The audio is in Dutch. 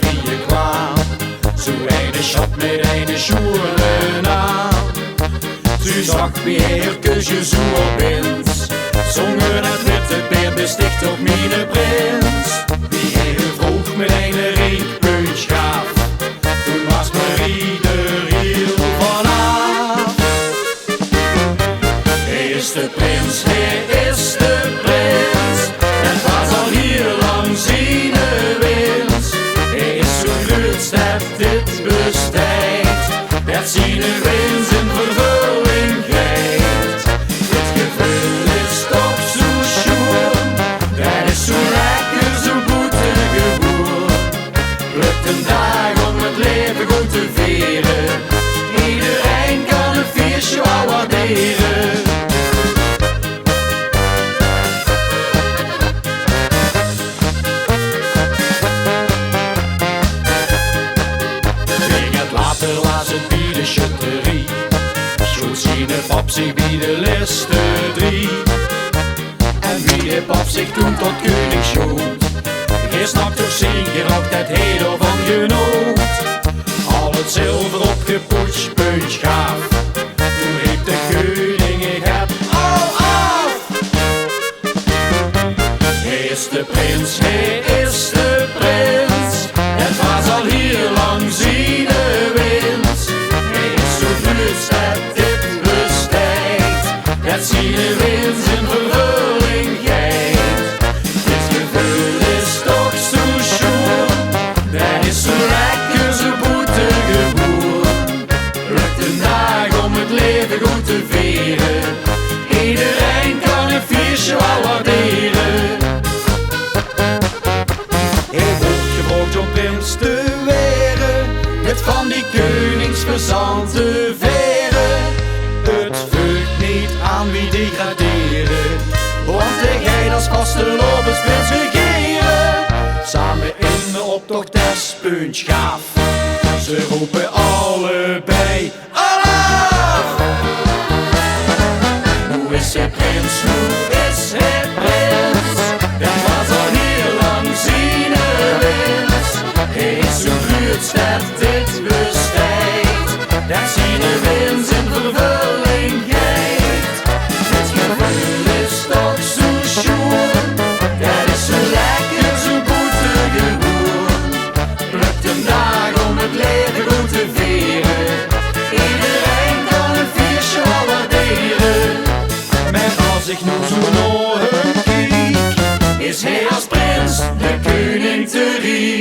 vrije kwam. Zo eine schat met eine schoenen aan. Ze zag bij haar kusje zo op ins. Zongen het witte beer besticht op mijn prins. Die hij vroeg met een reekpunch gaf. Toen was Marie de riel vanaf. Hij is de prins, hij is de prins. Het was al hier lang zijn winst. Hij is zo groot dat dit bestijdt. Dat zijn winst in vervulling krijgt. Dit gevoel is toch zo schoon. Dat is zo lekker, zo boete geboren. Lukt een dag om het leven goed te vieren. Iedereen kan het feestje al waarderen. Later was het bij de chutterie. Schoot zijn pap zich bij de liste 3. En wie de pap zich toen tot koning schoot. Gij snapt toch zeker ook dat hij ervan genoot. Al het zilver opgepoetst punch gaf. Toen riep de koning, ik heb al af. Hij is de prins, hij is de prins. Het was al hier lang zijn winst. Hij is zo groot dat dit bestijdt. Dat zijn winst in vervulling geit. Dit gevoel is toch zo schoon. Dat is zo lekker, zo boete geboren. Lukt een dag om het leven goed te vieren. Iedereen kan een feestje wel waarderen. Hij wordt gevraagd om prins te weren. Het van die koningsverzante veren. Het vult niet aan wie degraderen. Want hij als vastelovens prins regeren. Samen in de optocht des punch gaaf. Ze roepen allebei Olaf! Hoe is hij prins, hoe is hij prins? Dat was al heel lang zijn winst. Hij is zo groot dat dit bestijdt. Dat zijn winst in vervulling geit. Het gevoel is toch zo schoon. Dat is zo lekker, zo boete geboren. Lukt een dag om het leven goed te vieren. Iedereen kan een feestje al waarderen. Maar als ik nu zo naar hem kijk, is hij als prins de koning te rijk.